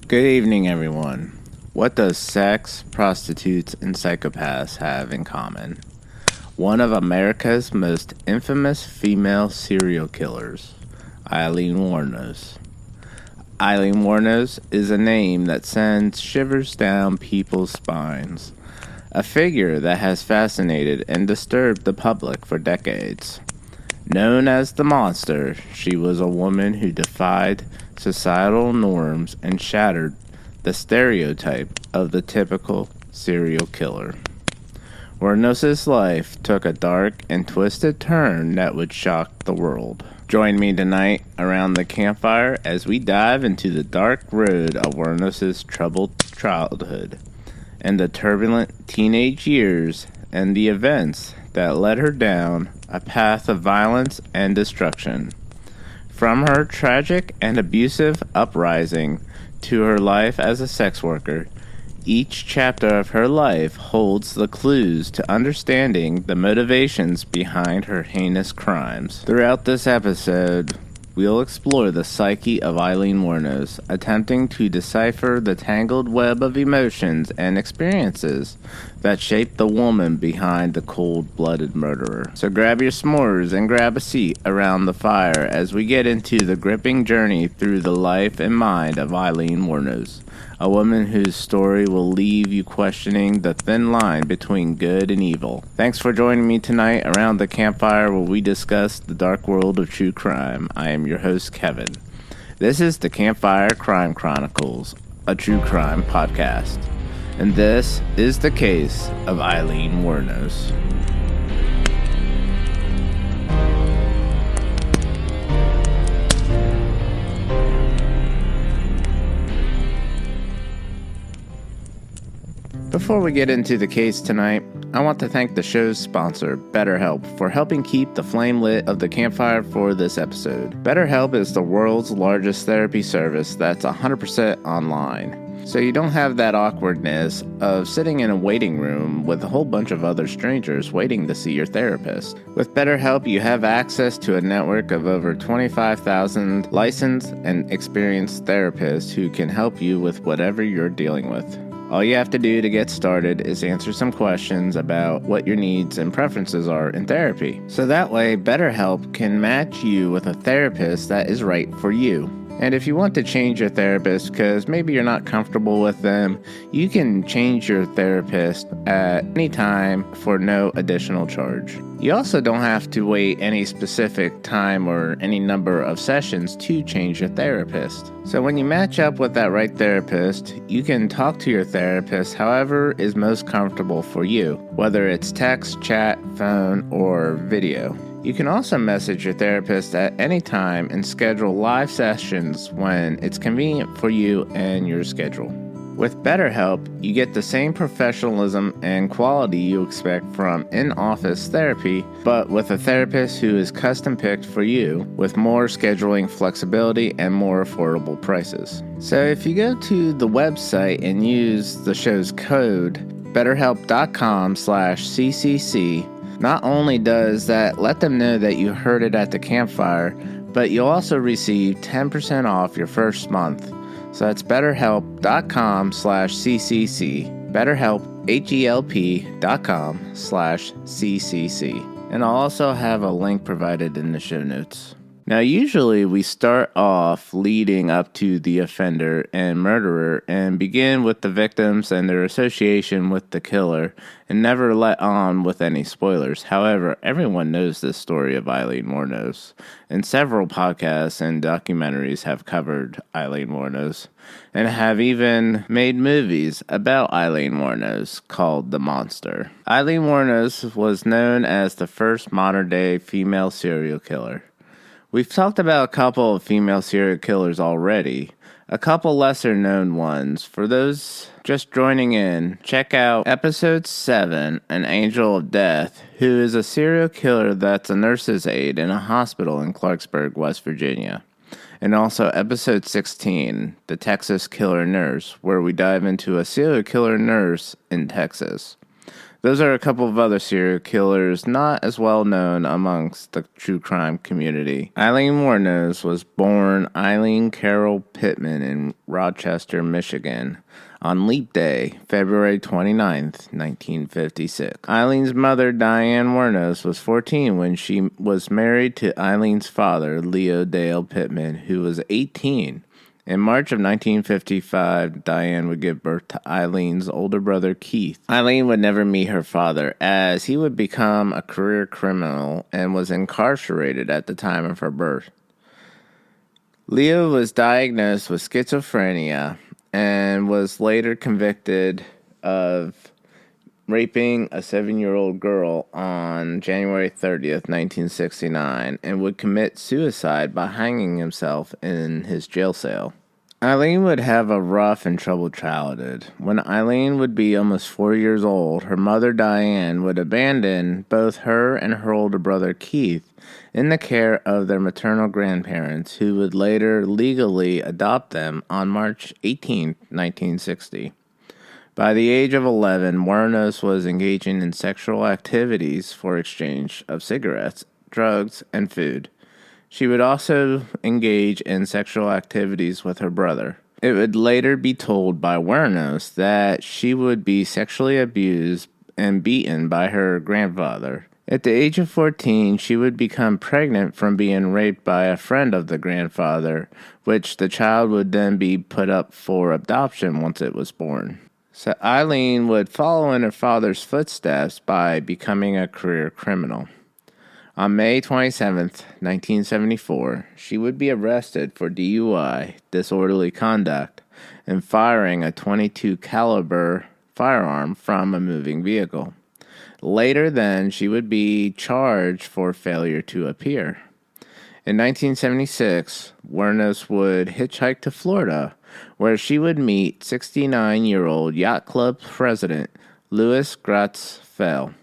Good evening, everyone. What does sex, prostitutes, and psychopaths have in common? One of America's most infamous female serial killers, Aileen Wuornos. Aileen Wuornos is a name that sends shivers down people's spines, a figure that has fascinated and disturbed the public for decades. Known as the monster, she was a woman who defied societal norms and shattered the stereotype of the typical serial killer. Wuornos' life took a dark and twisted turn that would shock the world. Join me tonight around the campfire as we dive into the dark road of Wuornos' troubled childhood and the turbulent teenage years and the events that led her down a path of violence and destruction. From her tragic and abusive uprising to her life as a sex worker, each chapter of her life holds the clues to understanding the motivations behind her heinous crimes. Throughout this episode, we'll explore the psyche of Aileen Wuornos, attempting to decipher the tangled web of emotions and experiences that shaped the woman behind the cold-blooded murderer. So grab your s'mores and grab a seat around the fire as we get into the gripping journey through the life and mind of Aileen Wuornos, a woman whose story will leave you questioning the thin line between good and evil. Thanks for joining me tonight around the campfire where we discuss the dark world of true crime. I am your host, Kevin. This is the Campfire Crime Chronicles, a true crime podcast. And this is the case of Aileen Wuornos. Before we get into the case tonight, I want to thank the show's sponsor, BetterHelp, for helping keep the flame lit of the campfire for this episode. BetterHelp is the world's largest therapy service that's 100% online. So you don't have that awkwardness of sitting in a waiting room with a whole bunch of other strangers waiting to see your therapist. With BetterHelp, you have access to a network of over 25,000 licensed and experienced therapists who can help you with whatever you're dealing with. All you have to do to get started is answer some questions about what your needs and preferences are in therapy. So that way, BetterHelp can match you with a therapist that is right for you. And if you want to change your therapist because maybe you're not comfortable with them, you can change your therapist at any time for no additional charge. You also don't have to wait any specific time or any number of sessions to change your therapist. So when you match up with that right therapist, you can talk to your therapist however is most comfortable for you, whether it's text, chat, phone, or video. You can also message your therapist at any time and schedule live sessions when it's convenient for you and your schedule. With BetterHelp, you get the same professionalism and quality you expect from in-office therapy, but with a therapist who is custom-picked for you with more scheduling flexibility and more affordable prices. So if you go to the website and use the show's code, betterhelp.com/CCC, not only does that let them know that you heard it at the campfire, but you'll also receive 10% off your first month. So that's betterhelp.com/CCC, betterhelp, HELP.com/CCC. And I'll also have a link provided in the show notes. Now, usually we start off leading up to the offender and murderer and begin with the victims and their association with the killer and never let on with any spoilers. However, everyone knows this story of Aileen Wuornos, and several podcasts and documentaries have covered Aileen Wuornos and have even made movies about Aileen Wuornos called The Monster. Aileen Wuornos was known as the first modern-day female serial killer. We've talked about a couple of female serial killers already, a couple lesser known ones. For those just joining in, check out episode 7, An Angel of Death, who is a serial killer that's a nurse's aide in a hospital in Clarksburg, West Virginia. And also episode 16, The Texas Killer Nurse, where we dive into a serial killer nurse in Texas. Those are a couple of other serial killers not as well known amongst the true crime community. Aileen Wuornos was born Aileen Carol Pittman in Rochester, Michigan, on Leap Day, February 29th, 1956. Eileen's mother, Diane Wuornos, was 14 when she was married to Eileen's father, Leo Dale Pittman, who was 18. In March of 1955, Diane would give birth to Eileen's older brother, Keith. Aileen would never meet her father, as he would become a career criminal and was incarcerated at the time of her birth. Leo was diagnosed with schizophrenia and was later convicted of raping a 7-year-old girl on January 30th, 1969, and would commit suicide by hanging himself in his jail cell. Aileen would have a rough and troubled childhood. When Aileen would be almost 4 years old, her mother Diane would abandon both her and her older brother Keith in the care of their maternal grandparents, who would later legally adopt them on March 18, 1960. By the age of 11, Wuornos was engaging in sexual activities for exchange of cigarettes, drugs, and food. She would also engage in sexual activities with her brother. It would later be told by Wuornos that she would be sexually abused and beaten by her grandfather. At the age of 14, she would become pregnant from being raped by a friend of the grandfather, which the child would then be put up for adoption once it was born. So Aileen would follow in her father's footsteps by becoming a career criminal. On May 27, 1974, she would be arrested for DUI, disorderly conduct, and firing a .22 caliber firearm from a moving vehicle. Later then, she would be charged for failure to appear. In 1976, Wuornos would hitchhike to Florida, where she would meet 69-year-old yacht club president Louis Gratz Fell.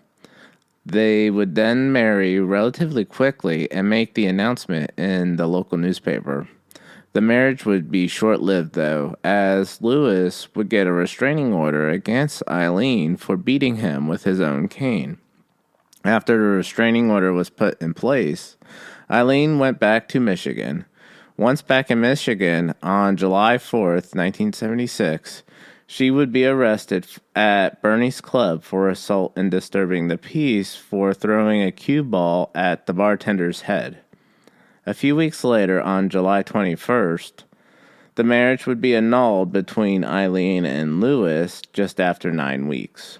They would then marry relatively quickly and make the announcement in the local newspaper. The marriage would be short-lived, though, as Louis would get a restraining order against Aileen for beating him with his own cane. After the restraining order was put in place, Aileen went back to Michigan. Once back in Michigan, on July 4th, 1976, she would be arrested at Bernie's Club for assault and disturbing the peace for throwing a cue ball at the bartender's head. A few weeks later, on July 21st, the marriage would be annulled between Aileen and Louis just after 9 weeks.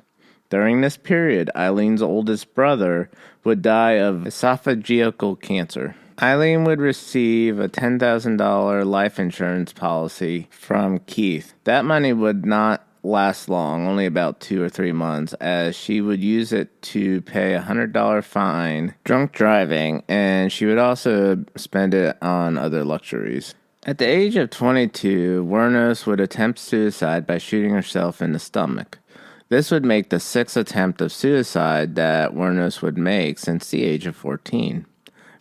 During this period, Eileen's oldest brother would die of esophageal cancer. Aileen would receive a $10,000 life insurance policy from Keith. That money would not last long, only about 2 or 3 months, as she would use it to pay a $100 fine, drunk driving, and she would also spend it on other luxuries. At the age of 22, Wuornos would attempt suicide by shooting herself in the stomach. This would make the 6th attempt of suicide that Wuornos would make since the age of 14.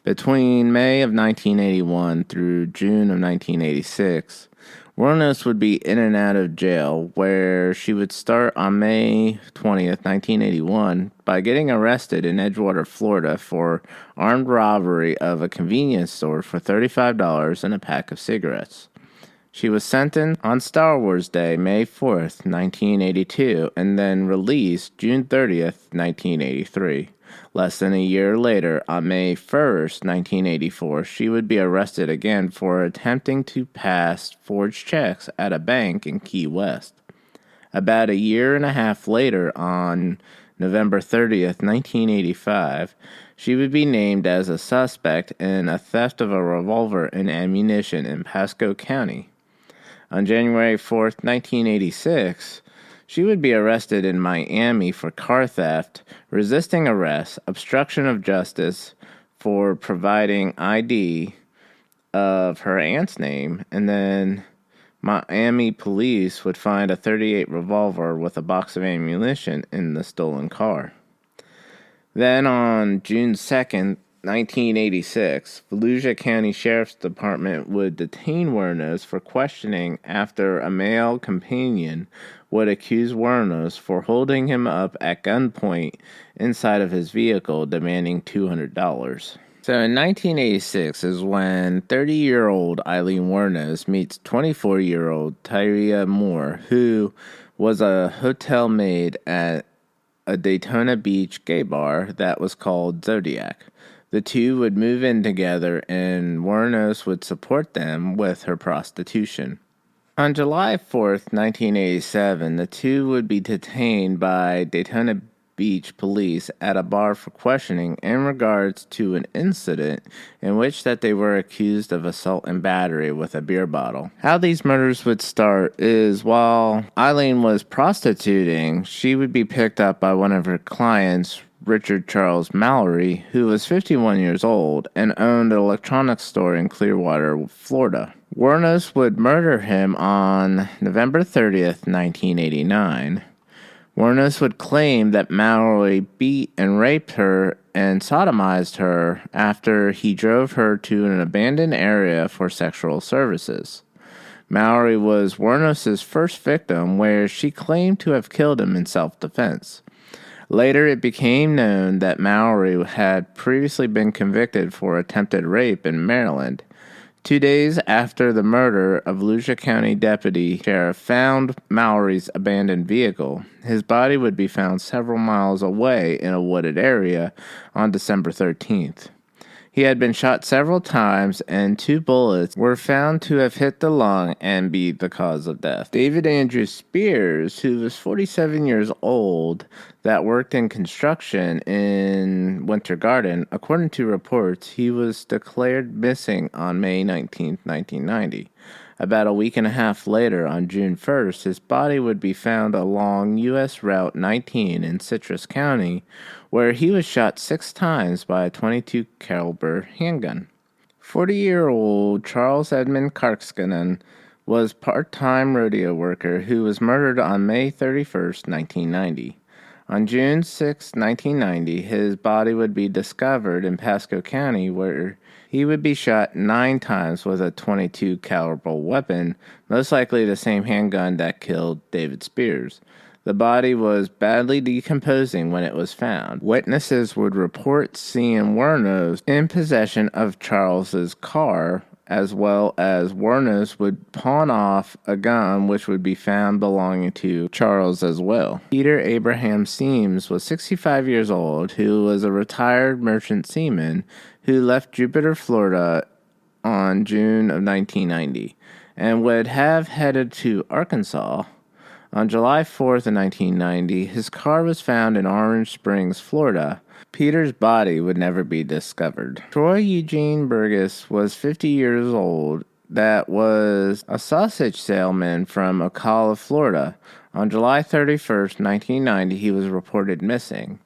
Between May of 1981 through June of 1986, Wuornos would be in and out of jail, where she would start on May 20th, 1981, by getting arrested in Edgewater, Florida, for armed robbery of a convenience store for $35 and a pack of cigarettes. She was sentenced on Star Wars Day, May 4th, 1982, and then released June 30th, 1983. Less than a year later, on May 1st, 1984, she would be arrested again for attempting to pass forged checks at a bank in Key West. About a year and a half later, on November 30th, 1985, she would be named as a suspect in a theft of a revolver and ammunition in Pasco County. On January 4th, 1986, she would be arrested in Miami for car theft, resisting arrest, obstruction of justice for providing ID of her aunt's name, and then Miami police would find a .38 revolver with a box of ammunition in the stolen car. Then on June 2nd, 1986, Volusia County Sheriff's Department would detain Wuornos for questioning after a male companion would accuse Wuornos for holding him up at gunpoint inside of his vehicle, demanding $200. So in 1986 is when 30-year-old Aileen Wuornos meets 24-year-old Tyria Moore, who was a hotel maid at a Daytona Beach gay bar that was called Zodiac. The two would move in together, and Wuornos would support them with her prostitution. On July 4th, 1987, the two would be detained by Daytona Beach police at a bar for questioning in regards to an incident in which that they were accused of assault and battery with a beer bottle. How these murders would start is while Aileen was prostituting, she would be picked up by one of her clients, Richard Charles Mallory, who was 51 years old and owned an electronics store in Clearwater, Florida. Wuornos would murder him on November 30th, 1989. Wuornos would claim that Mallory beat and raped her and sodomized her after he drove her to an abandoned area for sexual services. Mallory was Wuornos' first victim, where she claimed to have killed him in self-defense. Later, it became known that Mallory had previously been convicted for attempted rape in Maryland. 2 days after the murder, a Volusia County deputy sheriff found Mallory's abandoned vehicle. His body would be found several miles away in a wooded area on December 13th. He had been shot several times, and 2 bullets were found to have hit the lung and be the cause of death. David Andrew Spears, who was 47 years old, that worked in construction in Winter Garden, according to reports, he was declared missing on May 19, 1990. About a week and a half later, on June 1st, his body would be found along U.S. Route 19 in Citrus County, where he was shot 6 times by a .22 caliber handgun. 40-year-old Charles Edmund Karskanen was a part-time rodeo worker who was murdered on May 31st, 1990. On June 6, 1990, his body would be discovered in Pasco County, where he would be shot 9 times with a .22 caliber weapon, most likely the same handgun that killed David Spears. The body was badly decomposing when it was found. Witnesses would report seeing Wuornos in possession of Charles's car, as well as Wuornos would pawn off a gun which would be found belonging to Charles as well. Peter Abraham Seams was 65 years old, who was a retired merchant seaman who left Jupiter, Florida on June of 1990 and would have headed to Arkansas. On July 4th of 1990, his car was found in Orange Springs, Florida. Peter's body would never be discovered. Troy Eugene Burgess was 50 years old, that was a sausage salesman from Ocala, Florida. On July 31st, 1990, he was reported missing.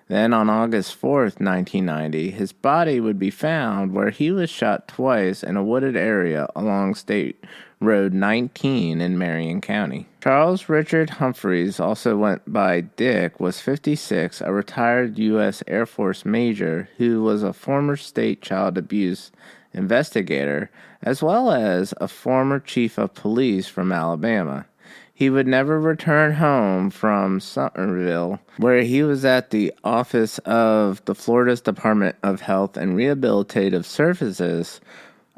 Then on August 4th, 1990, his body would be found where he was shot twice in a wooded area along State Road 19 in Marion County. Charles Richard Humphreys, also went by Dick, was 56, a retired U.S. Air Force major who was a former state child abuse investigator, as well as a former chief of police from Alabama. He would never return home from Sumterville, where he was at the office of the Florida's Department of Health and Rehabilitative Services,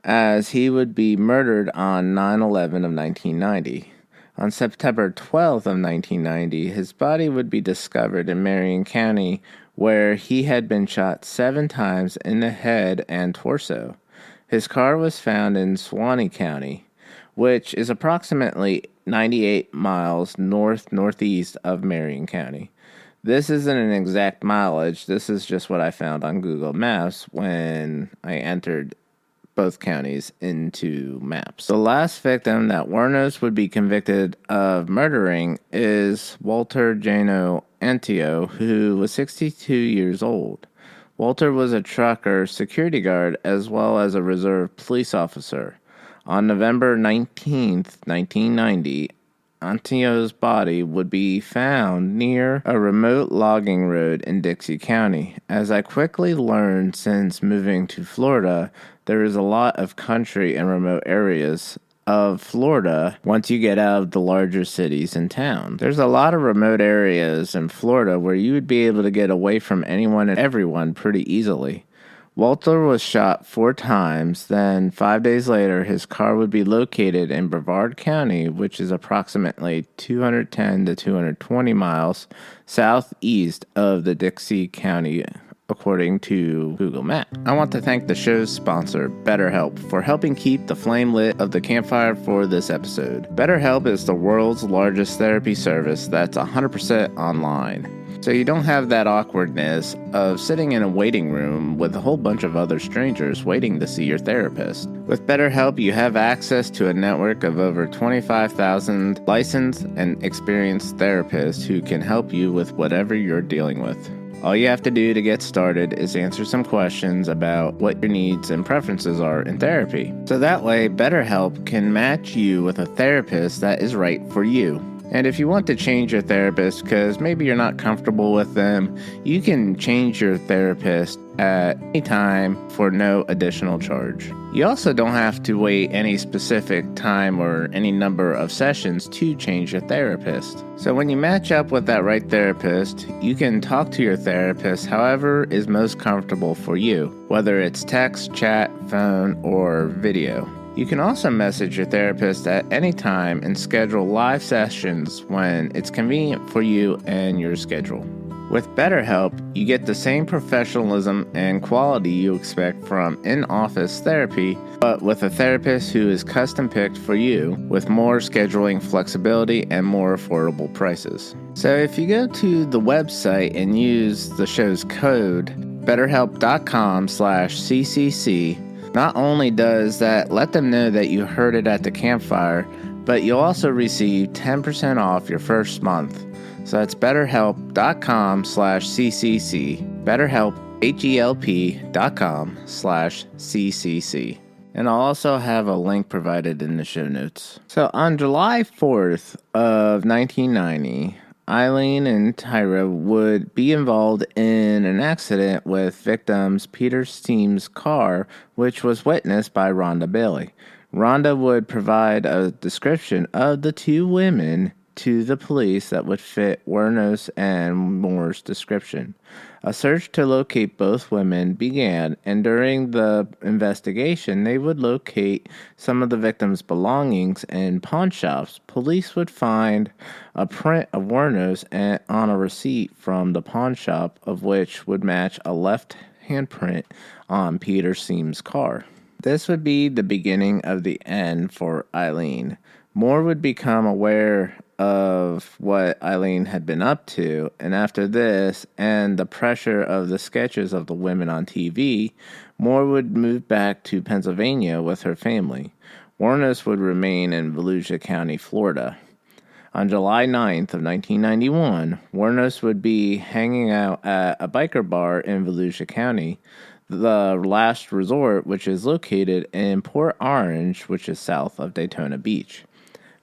as he would be murdered on 9/11 of 1990. On September 12th of 1990, his body would be discovered in Marion County, where he had been shot 7 times in the head and torso. His car was found in Suwannee County, which is approximately 98 miles northeast of Marion County. This isn't an exact mileage. This is just what I found on Google Maps when I entered both counties into maps. The last victim that Wuornos would be convicted of murdering is Walter Jano Antio, who was 62 years old. Walter was a trucker security guard as well as a reserve police officer. On November 19th, 1990, Antio's body would be found near a remote logging road in Dixie County. As I quickly learned since moving to Florida, there is a lot of country and remote areas of Florida once you get out of the larger cities and towns. There's a lot of remote areas in Florida where you would be able to get away from anyone and everyone pretty easily. Walter was shot 4 times, then 5 days later his car would be located in Brevard County, which is approximately 210 to 220 miles southeast of the Dixie County, according to Google Maps. I want to thank the show's sponsor, BetterHelp, for helping keep the flame lit of the campfire for this episode. BetterHelp is the world's largest therapy service that's 100% online. So you don't have that awkwardness of sitting in a waiting room with a whole bunch of other strangers waiting to see your therapist. With BetterHelp, you have access to a network of over 25,000 licensed and experienced therapists who can help you with whatever you're dealing with. All you have to do to get started is answer some questions about what your needs and preferences are in therapy. So that way, BetterHelp can match you with a therapist that is right for you. And if you want to change your therapist because maybe you're not comfortable with them, you can change your therapist at any time for no additional charge. You also don't have to wait any specific time or any number of sessions to change your therapist. So when you match up with that right therapist, you can talk to your therapist however is most comfortable for you, whether it's text, chat, phone, or video. You can also message your therapist at any time and schedule live sessions when it's convenient for you and your schedule. With BetterHelp, you get the same professionalism and quality you expect from in-office therapy, but with a therapist who is custom-picked for you with more scheduling flexibility and more affordable prices. So if you go to the website and use the show's code, betterhelp.com/CCC, not only does that let them know that you heard it at the campfire, but you'll also receive 10% off your first month. So that's betterhelp.com/CCC, betterhelp, HELP.com/CCC. And I'll also have a link provided in the show notes. So on July 4th of 1990, Aileen and Tyra would be involved in an accident with victims Peter Steam's car, which was witnessed by Rhonda Bailey. Rhonda would provide a description of the 2 women to the police that would fit Wuornos and Moore's description. A search to locate both women began, and during the investigation, they would locate some of the victims' belongings in pawn shops. Police would find a print of Wuornos on a receipt from the pawn shop, of which would match a left handprint on Peter Steam's car. This would be the beginning of the end for Aileen. Moore would become aware of what Aileen had been up to, and after this and the pressure of the sketches of the women on TV, Moore would move back to Pennsylvania with her family. Wuornos would remain in Volusia County, Florida. On July 9th of 1991, Wuornos would be hanging out at a biker bar in Volusia County, the last resort, which is located in Port Orange, which is south of Daytona Beach.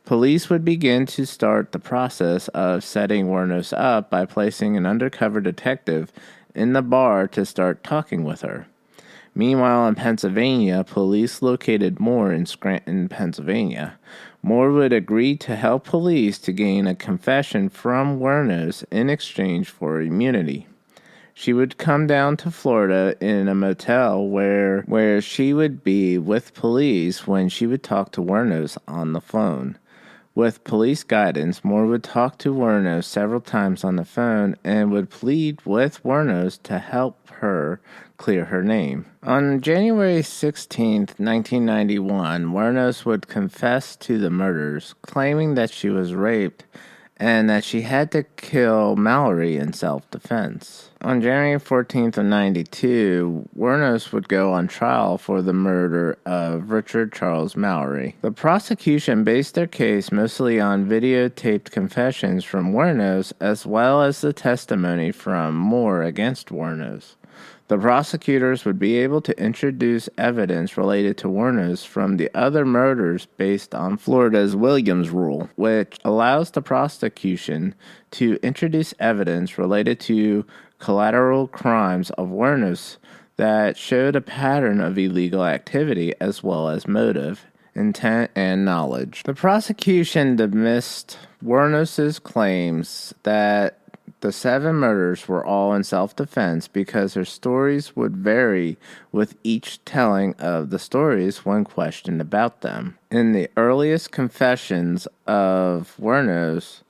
Police would begin to start the process of setting Wuornos up by placing an undercover detective in the bar to start talking with her. Meanwhile, in Pennsylvania, police located Moore in Scranton, Pennsylvania. Moore would agree to help police to gain a confession from Wuornos in exchange for immunity. She would come down to Florida in a motel where she would be with police when she would talk to Wuornos on the phone. With police guidance, Moore would talk to Wuornos several times on the phone and would plead with Wuornos to help her clear her name. On January 16, 1991, Wuornos would confess to the murders, claiming that she was raped and that she had to kill Mallory in self-defense. On January 14th of 92, Wuornos would go on trial for the murder of Richard Charles Mallory. The prosecution based their case mostly on videotaped confessions from Wuornos as well as the testimony from Moore against Wuornos. The prosecutors would be able to introduce evidence related to Wuornos from the other murders based on Florida's Williams Rule, which allows the prosecution to introduce evidence related to collateral crimes of Wuornos that showed a pattern of illegal activity as well as motive, intent, and knowledge. The prosecution dismissed Wuornos' claims that the 7 murders were all in self-defense because her stories would vary with each telling of the stories when questioned about them. In the earliest confessions of Wuornos,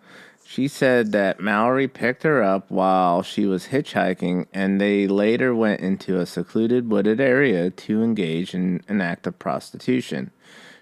she said that Mallory picked her up while she was hitchhiking, and they later went into a secluded wooded area to engage in an act of prostitution.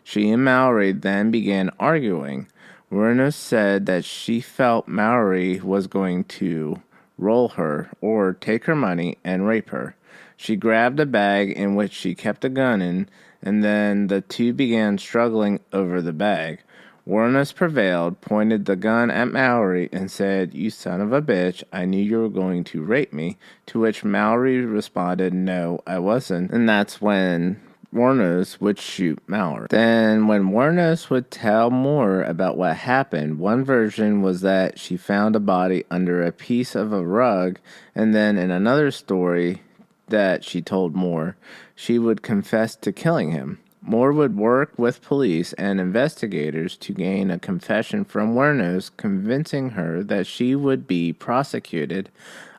She and Mallory then began arguing. Wuornos said that she felt Mallory was going to roll her or take her money and rape her. She grabbed a bag in which she kept a gun in, and then the two began struggling over the bag. Wuornos prevailed, pointed the gun at Mallory, and said, "You son of a bitch, I knew you were going to rape me," to which Mallory responded, "No, I wasn't," and that's when Wuornos would shoot Mallory. Then, when Wuornos would tell more about what happened, one version was that she found a body under a piece of a rug, and then in another story that she told Moore, she would confess to killing him. Moore would work with police and investigators to gain a confession from Wuornos, convincing her that she would be prosecuted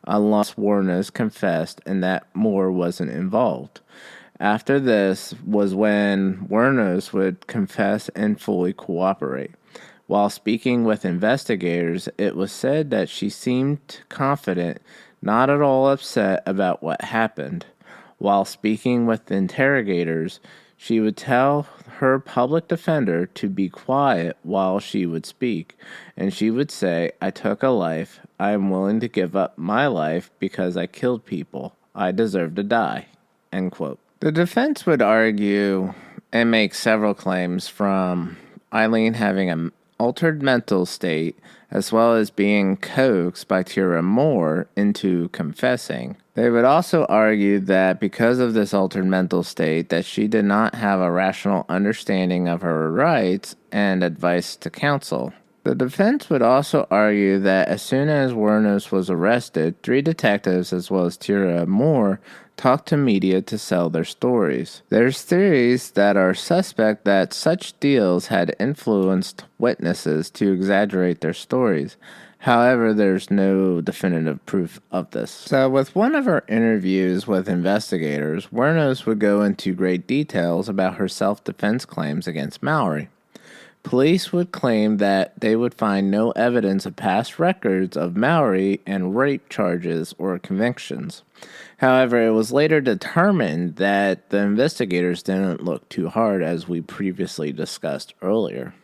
unless Wuornos confessed and that Moore wasn't involved. After this was when Wuornos would confess and fully cooperate. While speaking with investigators, it was said that she seemed confident, not at all upset about what happened. While speaking with interrogators, she would tell her public defender to be quiet while she would speak, and she would say, "I took a life. I am willing to give up my life because I killed people. I deserve to die." End quote. The defense would argue and make several claims, from Aileen having an altered mental state as well as being coaxed by Tira Moore into confessing. They would also argue that because of this altered mental state, that she did not have a rational understanding of her rights and advice to counsel. The defense would also argue that as soon as Wuornos was arrested, 3 detectives as well as Tira Moore talked to media to sell their stories. There's theories that are suspect that such deals had influenced witnesses to exaggerate their stories. However, there's no definitive proof of this. So with one of her interviews with investigators, Wuornos would go into great details about her self-defense claims against Mallory. Police would claim that they would find no evidence of past records of Mallory and rape charges or convictions. However, it was later determined that the investigators didn't look too hard, as we previously discussed earlier.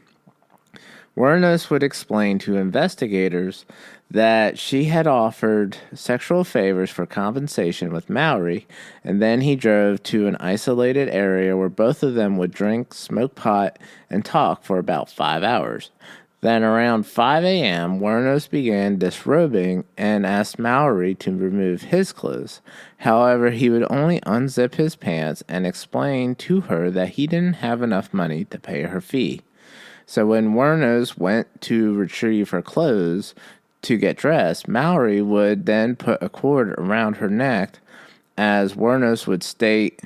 Wuornos would explain to investigators that she had offered sexual favors for compensation with Mallory, and then he drove to an isolated area where both of them would drink, smoke pot, and talk for about 5 hours. Then around 5 a.m., Wuornos began disrobing and asked Mallory to remove his clothes. However, he would only unzip his pants and explain to her that he didn't have enough money to pay her fee. So when Wuornos went to retrieve her clothes to get dressed, Mallory would then put a cord around her neck, as Wuornos would state,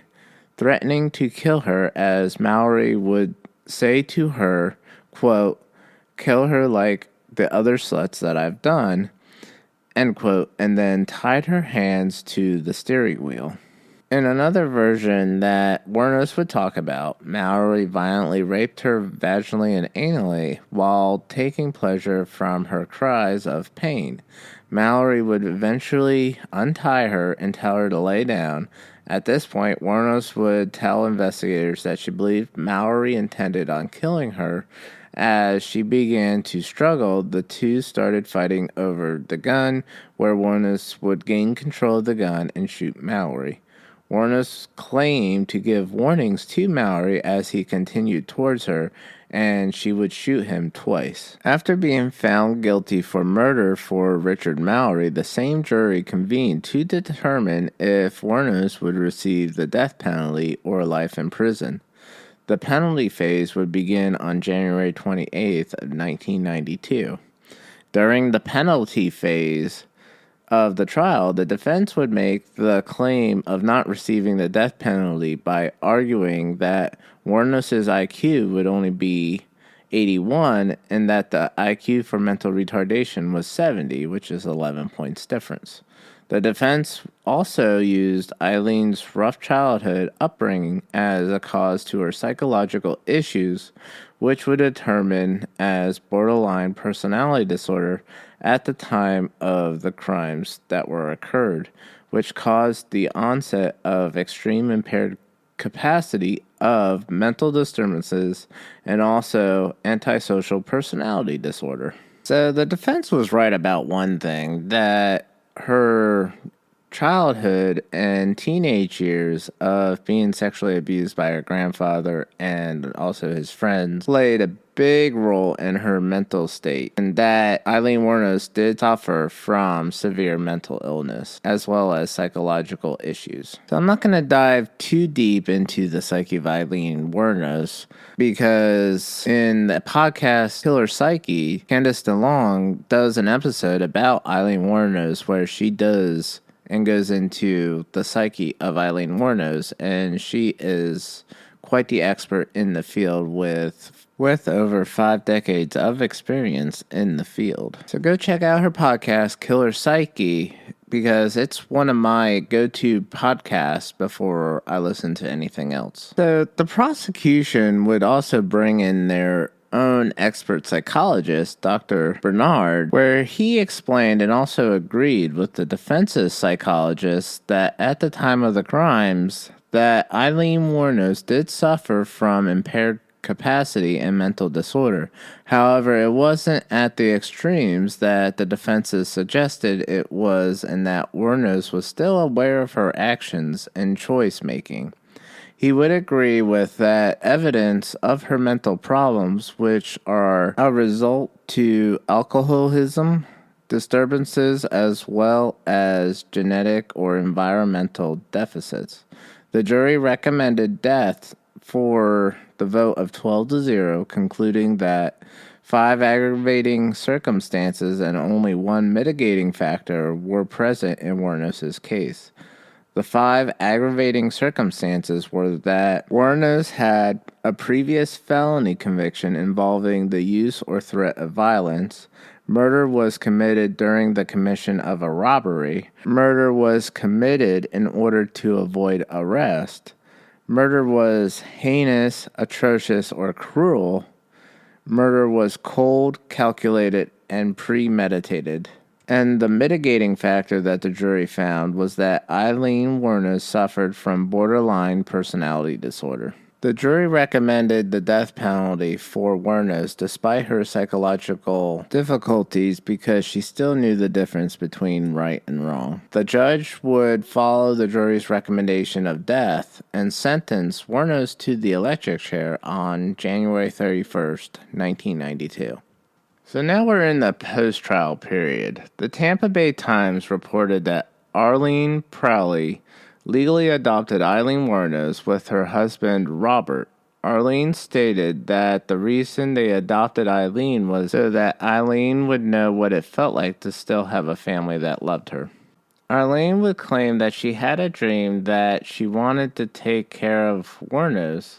threatening to kill her, as Mallory would say to her, quote, "Kill her like the other sluts that I've done," end quote, and then tied her hands to the steering wheel. In another version that Wuornos would talk about, Mallory violently raped her vaginally and anally while taking pleasure from her cries of pain. Mallory would eventually untie her and tell her to lay down. At this point, Wuornos would tell investigators that she believed Mallory intended on killing her. As she began to struggle, the two started fighting over the gun, where Wuornos would gain control of the gun and shoot Mallory. Wuornos claimed to give warnings to Mallory as he continued towards her, and she would shoot him twice. After being found guilty for murder for Richard Mallory, the same jury convened to determine if Wuornos would receive the death penalty or life in prison. The penalty phase would begin on January 28th of 1992. During the penalty phase of the trial, the defense would make the claim of not receiving the death penalty by arguing that Wuornos' IQ would only be 81 and that the IQ for mental retardation was 70, which is 11 points difference. The defense also used Aileen's rough childhood upbringing as a cause to her psychological issues, which would determine as borderline personality disorder at the time of the crimes that were occurred, which caused the onset of extreme impaired capacity of mental disturbances and also antisocial personality disorder. So the defense was right about one thing, that her childhood and teenage years of being sexually abused by her grandfather and also his friends played a big role in her mental state, and that Aileen Wuornos did suffer from severe mental illness as well as psychological issues. So I'm not going to dive too deep into the psyche of Aileen Wuornos, because in the podcast Killer Psyche, Candace DeLong does an episode about Aileen Wuornos where she does and goes into the psyche of Aileen Wuornos, and she is quite the expert in the field with over 5 decades of experience in the field. So go check out her podcast, Killer Psyche, because it's one of my go-to podcasts before I listen to anything else. So the prosecution would also bring in their own expert psychologist, Dr. Bernard, where he explained and also agreed with the defense's psychologist that at the time of the crimes, that Aileen Wuornos did suffer from impaired capacity and mental disorder. However, it wasn't at the extremes that the defenses suggested it was, and that Wuornos was still aware of her actions and choice making. He would agree with that evidence of her mental problems, which are a result to alcoholism, disturbances, as well as genetic or environmental deficits. The jury recommended death for the vote of 12-0, concluding that 5 aggravating circumstances and only 1 mitigating factor were present in Wuornos' case. The 5 aggravating circumstances were that Wuornos had a previous felony conviction involving the use or threat of violence. Murder was committed during the commission of a robbery. Murder was committed in order to avoid arrest. Murder was heinous, atrocious, or cruel. Murder was cold, calculated, and premeditated. And the mitigating factor that the jury found was that Aileen Wuornos suffered from borderline personality disorder. The jury recommended the death penalty for Wuornos despite her psychological difficulties, because she still knew the difference between right and wrong. The judge would follow the jury's recommendation of death and sentence Wuornos to the electric chair on January 31st, 1992. So now we're in the post-trial period. The Tampa Bay Times reported that Arlene Prowley legally adopted Aileen Wuornos with her husband, Robert. Arlene stated that the reason they adopted Aileen was so that Aileen would know what it felt like to still have a family that loved her. Arlene would claim that she had a dream that she wanted to take care of Wuornos.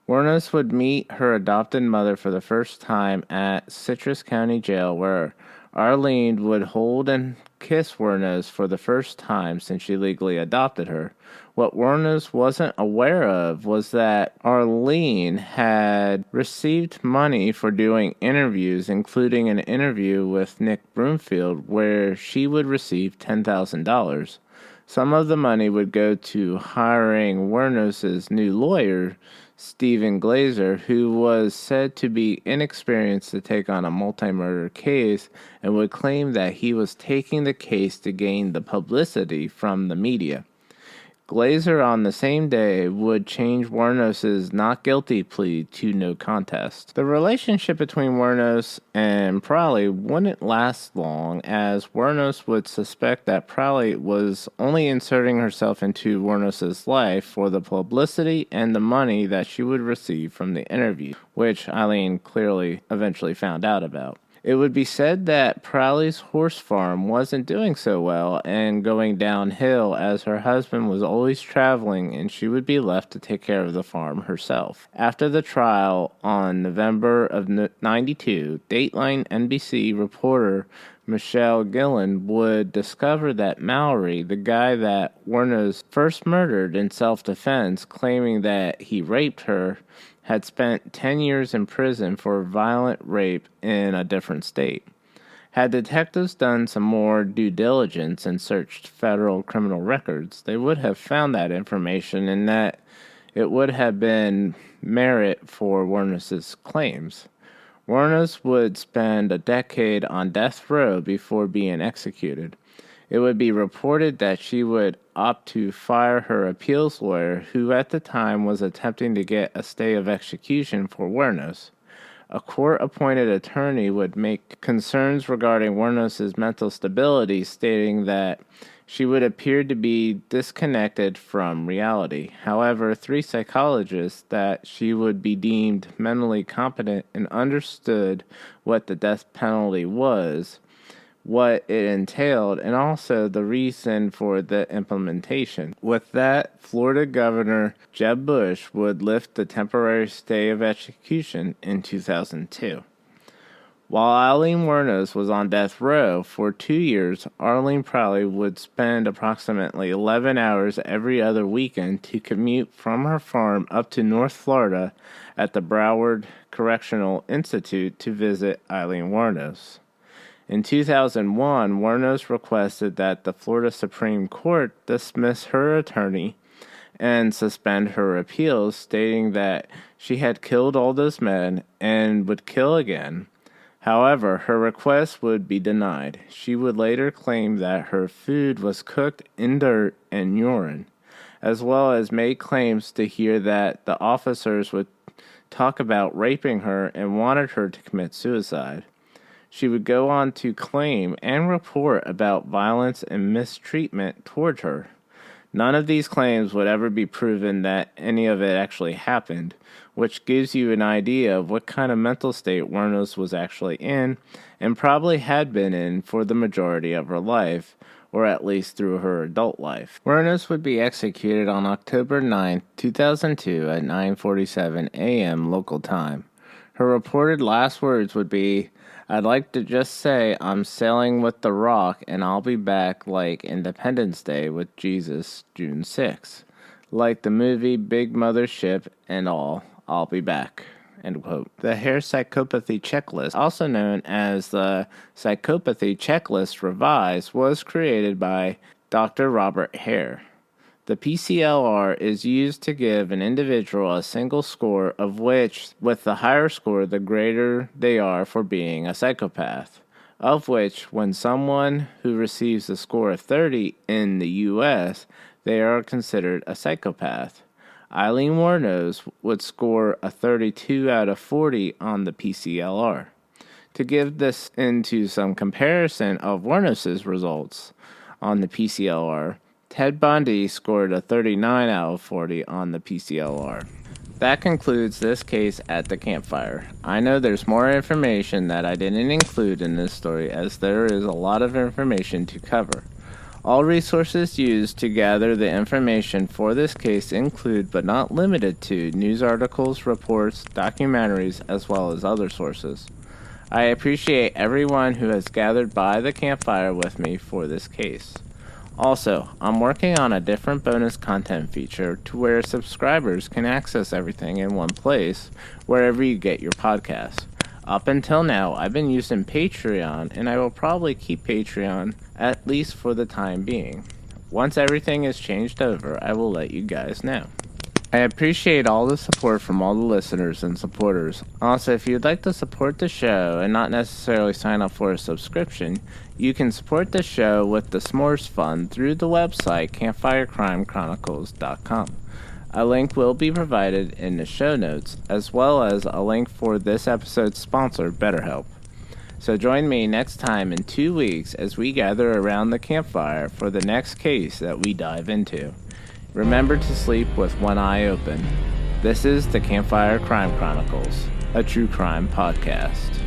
Wuornos would meet her adopted mother for the first time at Citrus County Jail, where Arlene would hold and kiss Wuornos for the first time since she legally adopted her. What Wuornos wasn't aware of was that Arlene had received money for doing interviews, including an interview with Nick Broomfield, where she would receive $10,000. Some of the money would go to hiring Wuornos' new lawyer, Stephen Glazer, who was said to be inexperienced to take on a multi-murder case and would claim that he was taking the case to gain the publicity from the media. Glazer on the same day would change Wuornos' not guilty plea to no contest. The relationship between Wuornos and Prowley wouldn't last long, as Wuornos would suspect that Prowley was only inserting herself into Wuornos' life for the publicity and the money that she would receive from the interview, which Aileen clearly eventually found out about. It would be said that Prowley's horse farm wasn't doing so well and going downhill, as her husband was always traveling and she would be left to take care of the farm herself. After the trial on November of '92, Dateline NBC reporter Michelle Gillen would discover that Mallory, the guy that Wuornos first murdered in self-defense, claiming that he raped her, had spent 10 years in prison for violent rape in a different state. Had detectives done some more due diligence and searched federal criminal records, they would have found that information, and that it would have been merit for Wuornos' claims. Wuornos would spend a decade on death row before being executed. It would be reported that she would opt to fire her appeals lawyer, who at the time was attempting to get a stay of execution for Wuornos. A court-appointed attorney would make concerns regarding Wuornos' mental stability, stating that she would appear to be disconnected from reality. However, 3 psychologists that she would be deemed mentally competent and understood what the death penalty was, what it entailed, and also the reason for the implementation. With that, Florida Governor Jeb Bush would lift the temporary stay of execution in 2002. While Aileen Wuornos was on death row for 2 years, Arlene Prowley would spend approximately 11 hours every other weekend to commute from her farm up to North Florida at the Broward Correctional Institute to visit Aileen Wuornos. In 2001, Wuornos requested that the Florida Supreme Court dismiss her attorney and suspend her appeals, stating that she had killed all those men and would kill again. However, her request would be denied. She would later claim that her food was cooked in dirt and urine, as well as made claims to hear that the officers would talk about raping her and wanted her to commit suicide. She would go on to claim and report about violence and mistreatment toward her. None of these claims would ever be proven that any of it actually happened, which gives you an idea of what kind of mental state Wuornos was actually in, and probably had been in for the majority of her life, or at least through her adult life. Wuornos would be executed on October 9, 2002 at 9:47 a.m. local time. Her reported last words would be, "I'd like to just say I'm sailing with the Rock and I'll be back like Independence Day with Jesus, June 6th. Like the movie Big Mother Ship and all, I'll be back." End quote. The Hare Psychopathy Checklist, also known as the Psychopathy Checklist Revised, was created by Dr. Robert Hare. The PCLR is used to give an individual a single score, of which, with the higher score, the greater they are for being a psychopath, of which, when someone who receives a score of 30 in the U.S., they are considered a psychopath. Aileen Wuornos would score a 32 out of 40 on the PCLR. To give this into some comparison of Wuornos' results on the PCLR, Ted Bundy scored a 39 out of 40 on the PCLR. That concludes this case at the Campfire. I know there's more information that I didn't include in this story, as there is a lot of information to cover. All resources used to gather the information for this case include, but not limited to, news articles, reports, documentaries, as well as other sources. I appreciate everyone who has gathered by the Campfire with me for this case. Also, I'm working on a different bonus content feature to where subscribers can access everything in one place wherever you get your podcasts. Up until now, I've been using Patreon, and I will probably keep Patreon at least for the time being. Once everything is changed over, I will let you guys know. I appreciate all the support from all the listeners and supporters. Also, if you'd like to support the show and not necessarily sign up for a subscription, you can support the show with the S'mores Fund through the website campfirecrimechronicles.com. A link will be provided in the show notes, as well as a link for this episode's sponsor, BetterHelp. So join me next time in 2 weeks as we gather around the campfire for the next case that we dive into. Remember to sleep with one eye open. This is the Campfire Crime Chronicles, a true crime podcast.